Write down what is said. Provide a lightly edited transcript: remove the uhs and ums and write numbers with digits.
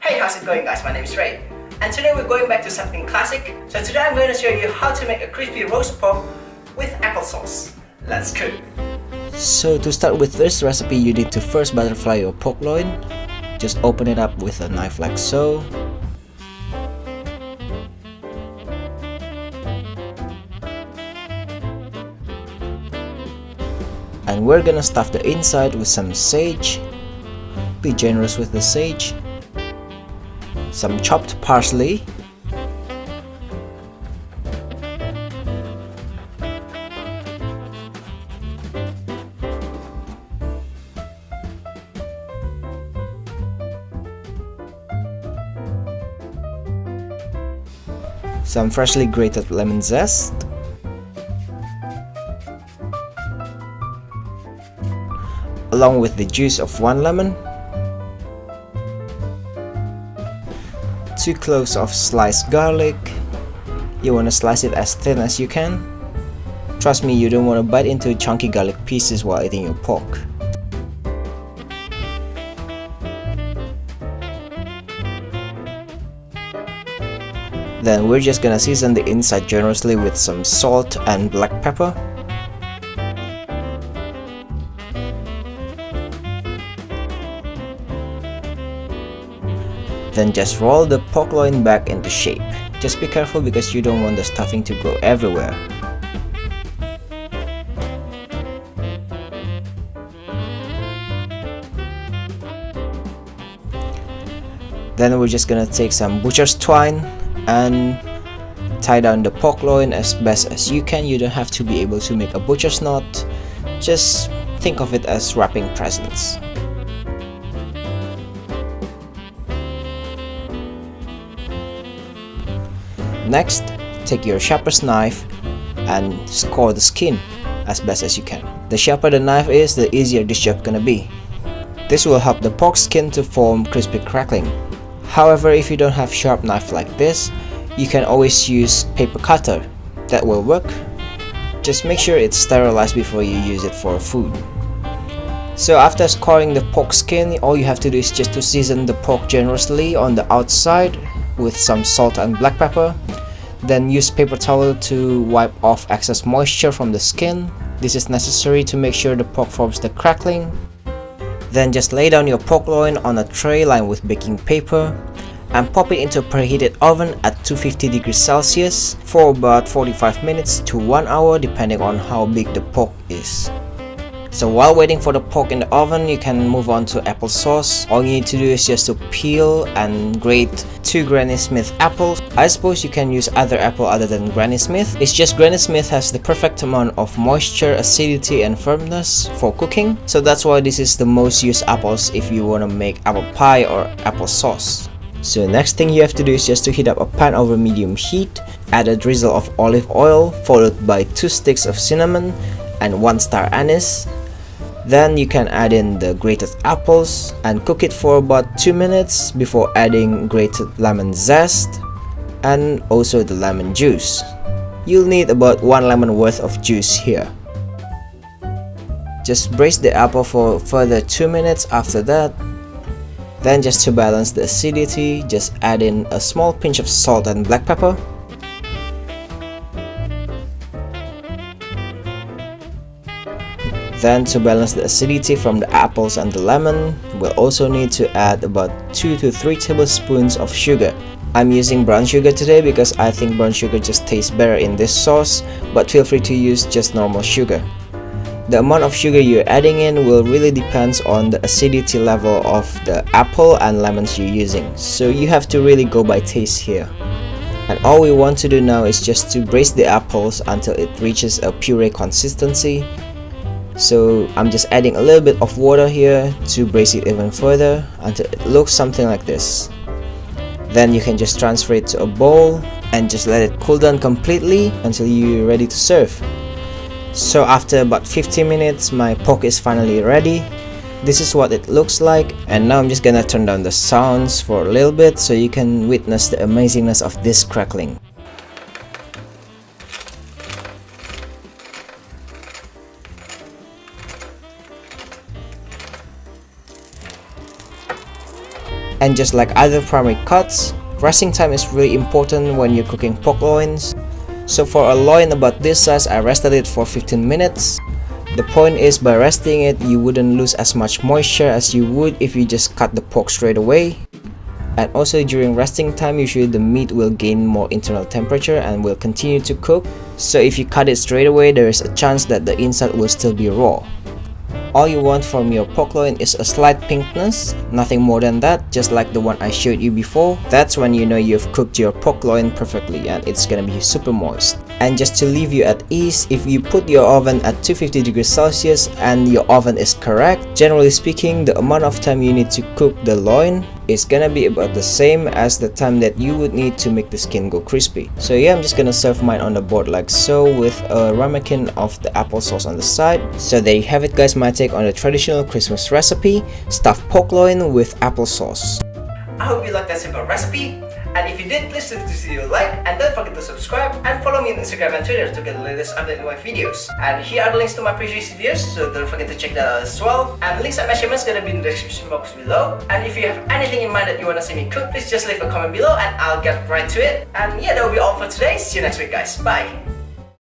Hey, how's it going guys? My name is Ray. And today we're going back to something classic. So today I'm going to show you how to make a crispy roast pork with applesauce. Let's cook. So to start with this recipe, you need to first butterfly your pork loin. Just open it up with a knife like so. And we're gonna stuff the inside with some sage. Be generous with the sage. Some chopped parsley. Some freshly grated lemon zest. Along with the juice of 1 lemon. 2 cloves of sliced garlic. You want to slice it as thin as you can. Trust me, you don't want to bite into chunky garlic pieces while eating your pork. Then we're just gonna season the inside generously with some salt and black pepper. Then just roll the pork loin back into shape. Just be careful because you don't want the stuffing to go everywhere. Then we're just gonna take some butcher's twine and tie down the pork loin as best as you can. You don't have to be able to make a butcher's knot. Just think of it as wrapping presents. Next, take your shepherd's knife and score the skin as best as you can. The sharper the knife is, the easier this job gonna be. This will help the pork skin to form crispy crackling. However, if you don't have sharp knife like this, you can always use paper cutter. That will work. Just make sure it's sterilized before you use it for food. So after scoring the pork skin, all you have to do is just to season the pork generously on the outside with some salt and black pepper. Then use paper towel to wipe off excess moisture from the skin. This is necessary to make sure the pork forms the crackling. Then just lay down your pork loin on a tray lined with baking paper and pop it into a preheated oven at 250 degrees Celsius for about 45 minutes to 1 hour depending on how big the pork is. So while waiting for the pork in the oven, you can move on to applesauce. All you need to do is just to peel and grate 2 Granny Smith apples. I suppose you can use other apple other than Granny Smith. It's just Granny Smith has the perfect amount of moisture, acidity and firmness for cooking. So that's why this is the most used apples if you want to make apple pie or applesauce. So next thing you have to do is just to heat up a pan over medium heat. Add a drizzle of olive oil followed by 2 sticks of cinnamon and 1 star anise. Then you can add in the grated apples and cook it for about 2 minutes before adding grated lemon zest and also the lemon juice. You'll need about 1 lemon worth of juice here. Just braise the apple for further 2 minutes after that. Then just to balance the acidity, just add in a small pinch of salt and black pepper. Then to balance the acidity from the apples and the lemon, we'll also need to add about 2 to 3 tablespoons of sugar. I'm using brown sugar today because I think brown sugar just tastes better in this sauce, but feel free to use just normal sugar. The amount of sugar you're adding in will really depends on the acidity level of the apple and lemons you're using, so you have to really go by taste here. And all we want to do now is just to braise the apples until it reaches a puree consistency. So I'm just adding a little bit of water here to braise it even further until it looks something like this. Then you can just transfer it to a bowl and just let it cool down completely until you're ready to serve. So after about 15 minutes, my pork is finally ready. This is what it looks like, and now I'm just gonna turn down the sounds for a little bit so you can witness the amazingness of this crackling. And just like other primary cuts, resting time is really important when you're cooking pork loins. So for a loin about this size, I rested it for 15 minutes. The point is, by resting it, you wouldn't lose as much moisture as you would if you just cut the pork straight away. And also during resting time, usually the meat will gain more internal temperature and will continue to cook. So if you cut it straight away, there is a chance that the inside will still be raw. All you want from your pork loin is a slight pinkness, nothing more than that, just like the one I showed you before. That's when you know you've cooked your pork loin perfectly and it's gonna be super moist. And just to leave you at ease, if you put your oven at 250 degrees Celsius and your oven is correct, generally speaking, the amount of time you need to cook the loin is gonna be about the same as the time that you would need to make the skin go crispy. So yeah, I'm just gonna serve mine on the board like so, with a ramekin of the applesauce on the side. So there you have it guys, my take on the traditional Christmas recipe, stuffed pork loin with applesauce. I hope you liked that simple recipe. And if you did, please leave this video a like, and don't forget to subscribe and follow me on Instagram and Twitter to get the latest update on my videos. And here are the links to my previous videos, so don't forget to check that out as well. And links and measurements gonna be in the description box below. And if you have anything in mind that you wanna see me cook, please just leave a comment below and I'll get right to it. And yeah, that will be all for today. See you next week guys. Bye!